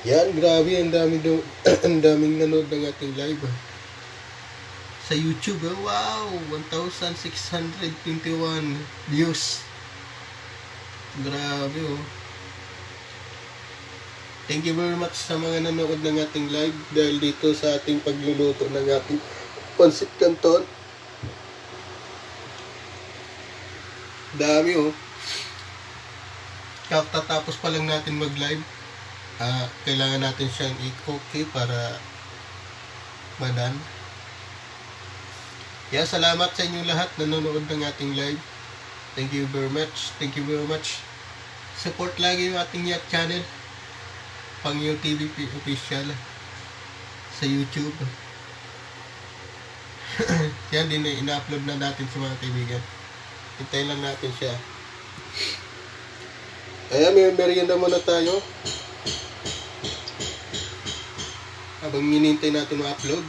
Yan, grabe, ang daming nanood ng ating live. Sa YouTube, wow, 1,621 views. Grabe, oh. Thank you very much sa mga nanood ng ating live dahil dito sa ating pagluluto ng ating pancit canton. Dami, oh. Tatapos pa lang natin mag-live. Kailangan natin siyang i-okay para madan. Kaya salamat sa inyong lahat na nanonood ng ating live. Thank you very much. Thank you very much. Support lagi yung ating channel. Pangyo TV official sa YouTube. Yan din ina-upload na natin sa mga kaibigan. Hintayin lang natin siya. Ayan, may merienda muna tayo. Habang hinintay natin ma-upload.